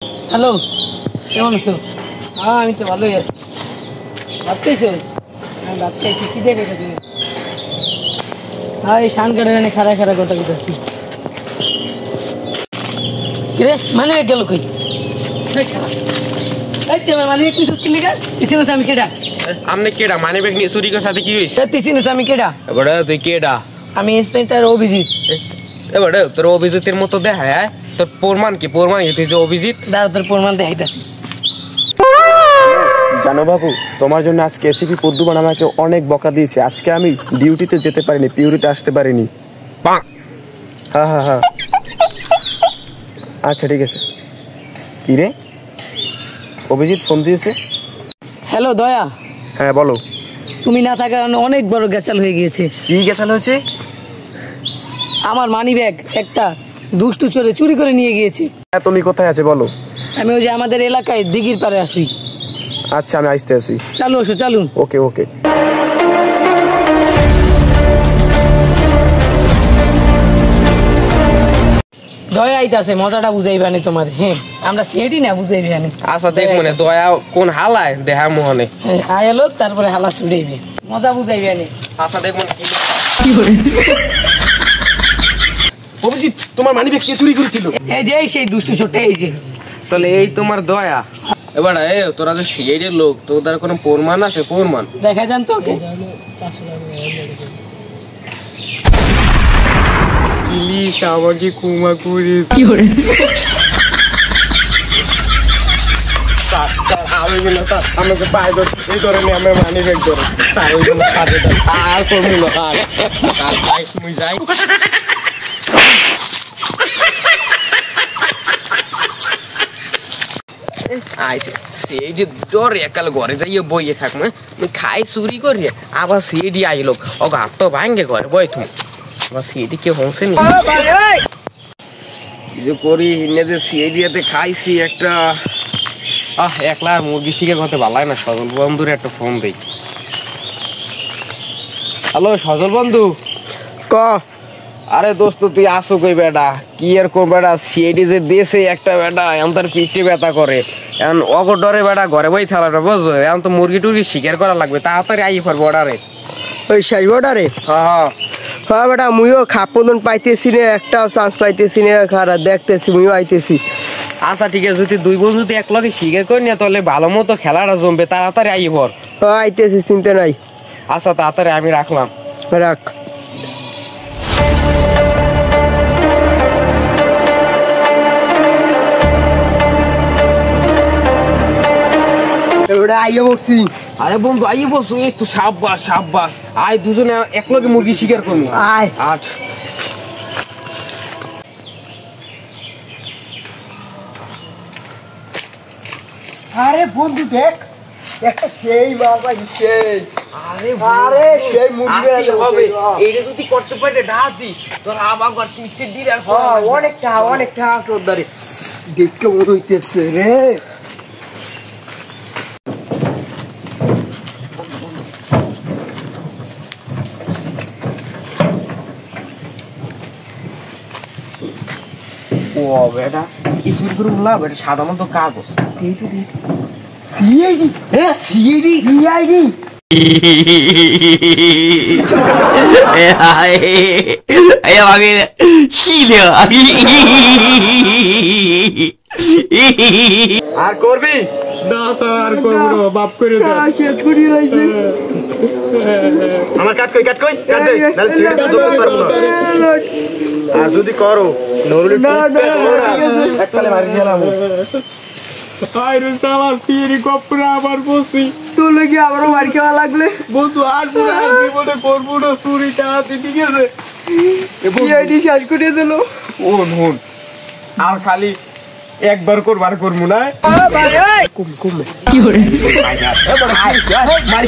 Hello, কেমন আছো? হ্যাঁ, আমি তো ভালোই আছি। ভাত খাইছো? আমি ভাত খাইছি। কি দিয়ে খাইছো তুমি? হ্যাঁ, এই শান কাটার এনে খারা খারা কথা বলতেছি। কিরে মানে গেল কই? মানে আমি কেডা? আমনে কেডা? মানে ব্যাগ নিয়ে চুরি করে সাথে কি হইছে? তুই চিনিস আমি কেডা? এবারে তুই কেডা? আমি ইন্সপেক্টর অভিজিৎ। এবারে তোর অভিজিতের মতো দেখায়, তোর প্রমাণ কি? প্রমাণ কি তুই যে অভিজিৎ? দাঁড়া, তোর প্রমাণ দেখাইতাছি। জানো বাবু, তোমার জন্য আজকে এসিপি পদ্মুবান আমাকে অনেক বকা দিয়েছে। আজকে আমি ডিউটিতে যেতে পারিনি, পিউরিতে আসতে পারিনি। হ্যাঁ, আচ্ছা ঠিক আছে। কি রে, অভিজিৎ ফোন দিয়েছে? হ্যালো দয়া। হ্যাঁ বলো। তুমি না থাকার কারণে অনেক বড় গ্যাচাল হয়ে গিয়েছে। কি গ্যাচাল হয়েছে? আমার মানি ব্যাগ একটা দুষ্টু চোরে চুরি করে নিয়ে গিয়েছে। হ্যাঁ, তুমি কোথায় আছে বলো? আমি ওই যে আমাদের এলাকায় দিঘির পারে আছি। আচ্ছা, আমি আসতে আছি। চালু আসো, চালুন। ওকে ওকে। দয়া আইতাছে, মজাটা বুঝাইবানি তোমার। হ্যাঁ, আমরা সেটি না বুঝাইবানি। আচ্ছা দেখ মনে দয়া কোন হালায় দেহা মোহনে। আয়া লোক, তারপরে হালা ছুড়াইবে, মজা বুঝাইবানি। আচ্ছা দেখ মনে কি করে? অভিজিৎ, তোমার মানি ব্যাগ কে চুরি করেছিল? এই যে সেই দুষ্টু ছোট, এই যে। তাহলে এই তোমার দয়া। এবার তোরা যে সিআইডির লোক, তোদের কোনো প্রমাণ আছে? প্রমাণ দেখা যান তো ওকে। প্লিজ আমাকে ক্ষমা করে। কি করে? আমাকে পায়ে ধরে এই ধরনের আমরা মানি ব্যাগ ধরে স্যার ওই জন্য সাথে আর করবো না। আর যাই মুই যাই। আইসে সেডি ডরে একাল ঘরে যাইয়ে বইয়ে থাকবে, আমি খাই চুরি করি আবার সেডি আইলো ও হাত তো ভাঙ্গে ঘরে বই তুমি আবার সেডি কে হংসে নি কি যে করি ইনে যে সেডিয়াতে খাইছি একটা। একলা আর মুরগি শিখে করতে ভালো না। সজল বন্ধুর একটা ফোন দেই। হ্যালো সজল বন্ধু। ক। আরে দোস্ত তুই আসো কই বেটা? কি আর কর বেটা, সিআইডি যে দেশে একটা বেটা এখন তার পিঠে ব্যথা করে, এখন অগর ডরে বেটা ঘরে বই থালাটা বুঝছো। এখন তো মুরগি টুরগি শিকার করা লাগবে, তাড়াতাড়ি আই পারবো অর্ডারে। ওই শেষ বর্ডারে? হ্যাঁ বেটা, মুইও খাপন পাইতেছি না, একটাও চান্স পাইতেছি না। খারাপ দেখতেছি, মুইও আইতেছি। আচ্ছা ঠিক আছে, যদি দুই বন্ধু যদি এক লগে শিকার করি না তাহলে ভালো মতো খেলাটা জমবে, তাড়াতাড়ি আই পর। আইতেছি, চিন্তা নাই। আচ্ছা তাড়াতাড়ি আমি রাখলাম। রাখ। আরে বন্ধু আই বসু, এই তো সাব্বাস সাব্বাস। আয় দুজনে এক লগে মুরগি শিকার করবো। আয়। আচ্ছা আরে বন্ধু দেখ, একটা সেই বাবা, সেই আরে সেই মুরগি হবে। এইটা যদি করতে পারে ডাহাতি তোর আবার ঘর তিনশে দিলে অনেকটা আছে ওর দ্বারে। দেখতে মনে হইতেছে রে। ও বেটা কি শুরু করে বললাম, এটা সাধারণত কাগজ। সিআইডি? হ্যাঁ সিআইডি, সিআইডি। আর করবি না স্যার করবো না, বাপ করে আমার কাট কই নাহলে সিআইডি জমা পারবো না। আর যদি করো নরুলি এককালে মারি গেলাম। আরে সালা সিরি কপরা আবার বসি তোর লাগি আবারও মারি খাওয়া লাগলে বন্ধু আর জীবনে করবো না চুরিটা। ঠিক আছে, সিআইডি শেষ করে দিল। ও নুন আর খালি একবার করবার করবো না। কি করে? মারি